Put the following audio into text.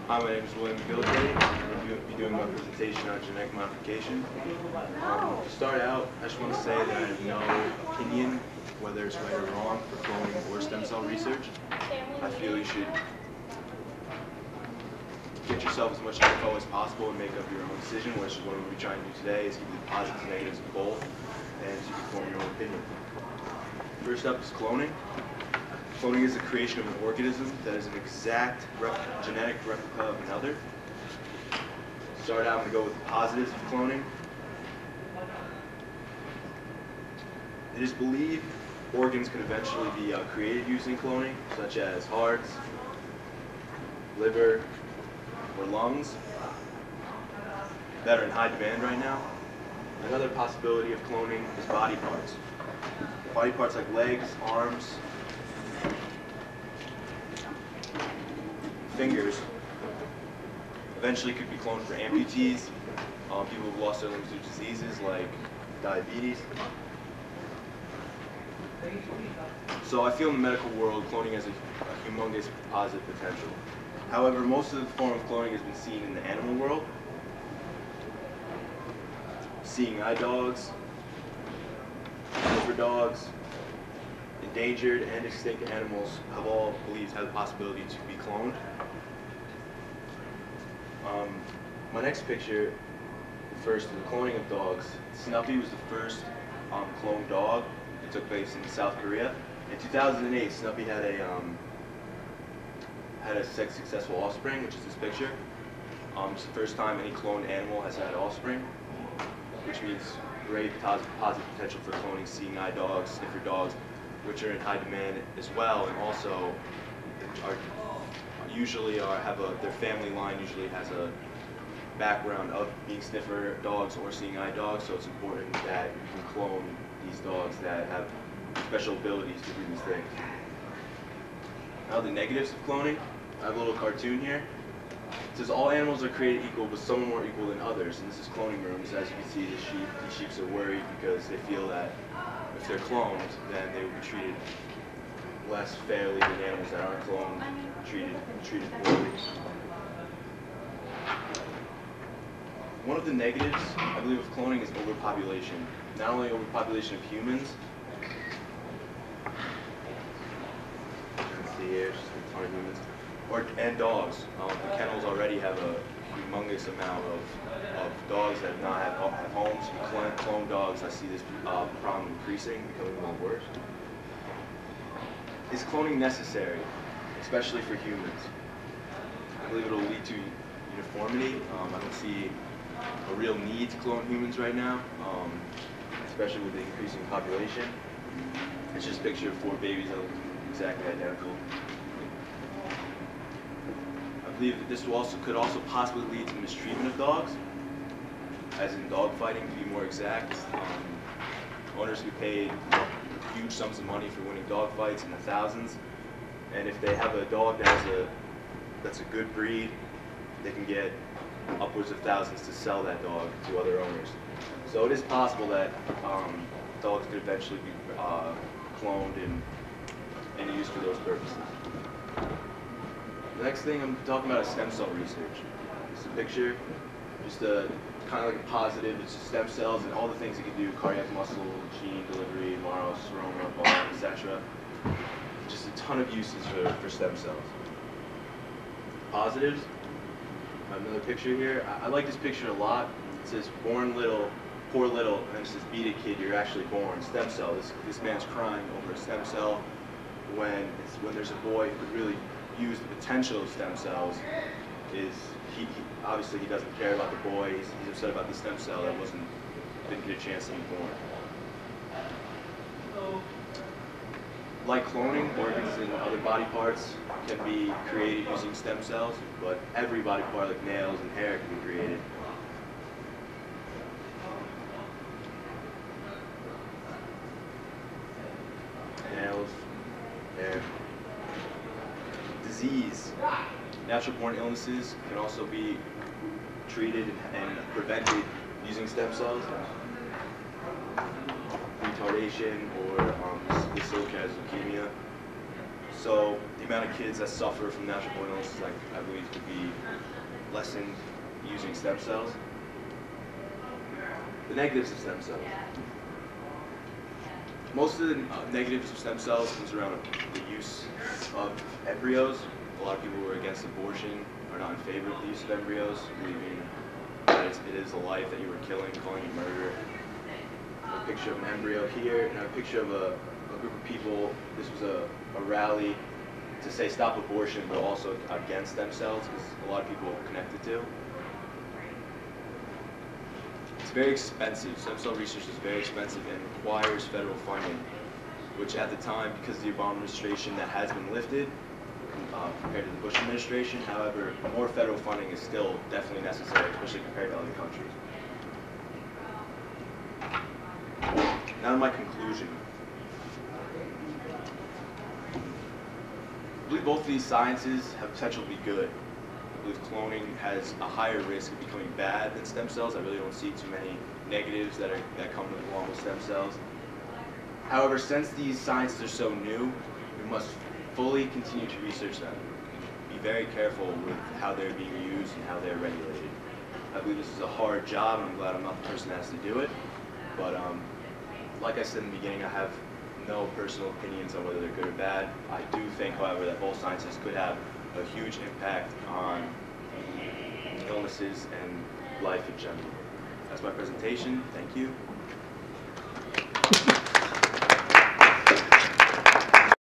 Hi, my name is MCGILLICUDDY. I'm going to be doing my presentation on genetic modification. To start out, I just want to say that I have no opinion whether it's right or wrong for cloning or stem cell research. I feel you should get yourself as much info as possible and make up your own decision, which is what we'll be trying to do today, is give you the positives and negatives of both, and you can form your own opinion. First up is cloning. Cloning is the creation of an organism that is an exact genetic replica of another. To start out, I'm going to go with the positives of cloning. It is believed organs can eventually be created using cloning, such as hearts, liver, or lungs, that are in high demand right now. Another possibility of cloning is body parts. Body parts like legs, arms, fingers eventually could be cloned for amputees, people who've lost their limbs due to diseases like diabetes. So I feel in the medical world cloning has a humongous positive potential. However, most of the form of cloning has been seen in the animal world. Seeing eye dogs, liver dogs, endangered and extinct animals have all believed have the possibility to be cloned. My next picture refers to the cloning of dogs. Snuppy was the first cloned dog. It took place in South Korea. In 2008, Snuppy had a successful offspring, which is this picture. It's the first time any cloned animal has had offspring, which means great positive potential for cloning seeing eye dogs, sniffer dogs, which are in high demand as well, and also their family line usually has a background of being sniffer dogs or seeing eye dogs, so it's important that you can clone these dogs that have special abilities to do these things. Now the negatives of cloning. I have a little cartoon here. It says all animals are created equal, but some are more equal than others. And this is cloning rooms. As you can see, these sheep are worried because they feel that if they're cloned, then they will be treated less fairly than animals that aren't cloned, treated poorly. One of the negatives, I believe, of cloning is overpopulation. Not only overpopulation of humans, you can see here, just a ton of humans, and dogs. The kennels already have a humongous amount of dogs that have not have homes. You clone dogs, I see this problem increasing, becoming more worse. Is cloning necessary, especially for humans? I believe it will lead to uniformity. I don't see a real need to clone humans right now, especially with the increasing population. It's just a picture of 4 babies that look exactly identical. I believe that this could also possibly lead to mistreatment of dogs, as in dog fighting, to be more exact. Owners get paid huge sums of money for winning dog fights in the thousands, and if they have a dog that's a good breed, they can get upwards of thousands to sell that dog to other owners. So it is possible that dogs could eventually be cloned and used for those purposes. The next thing I'm talking about is stem cell research. It's a picture, just kind of like a positive. It's just stem cells and all the things it can do: cardiac muscle, gene delivery, marrow, seroma, bone, etc. Just a ton of uses for stem cells. Positives. Another picture here. I like this picture a lot. It says born little, poor little, and then it says beat a kid, you're actually born. Stem cell. This man's crying over a stem cell when there's a boy who could really use the potential of stem cells. Obviously he doesn't care about the boy. He's upset about the stem cell that didn't get a chance to be born. Like cloning, organs and other body parts can be created using stem cells, but every body part, like nails and hair, can be created. Nails, hair. Disease. Natural-born illnesses can also be treated and prevented using stem cells. Retardation or the silicon leukemia. So the amount of kids that suffer from natural born illnesses, I believe, could be lessened using stem cells. The negatives of stem cells. Most of the negatives of stem cells comes around the use of embryos. A lot of people who are against abortion are not in favor of the use of embryos, believing that it is a life that you were killing, calling it murder. A picture of an embryo here, and a picture of a group of people. This was a rally to say stop abortion, but also against stem cells, because a lot of people are connected to. It's very expensive. Stem cell research is very expensive and requires federal funding, which at the time, because of the Obama administration, that has been lifted compared to the Bush administration. However, more federal funding is still definitely necessary, especially compared to other countries. Now to my conclusion. I believe both of these sciences have potential to be good. I believe cloning has a higher risk of becoming bad than stem cells. I really don't see too many negatives that come along with stem cells. However, since these sciences are so new, we must fully continue to research them. Be very careful with how they're being used and how they're regulated. I believe this is a hard job, and I'm glad I'm not the person that has to do it. But like I said in the beginning, I have no personal opinions on whether they're good or bad. I do think, however, that both sciences could have a huge impact on illnesses and life in general. That's my presentation. Thank you.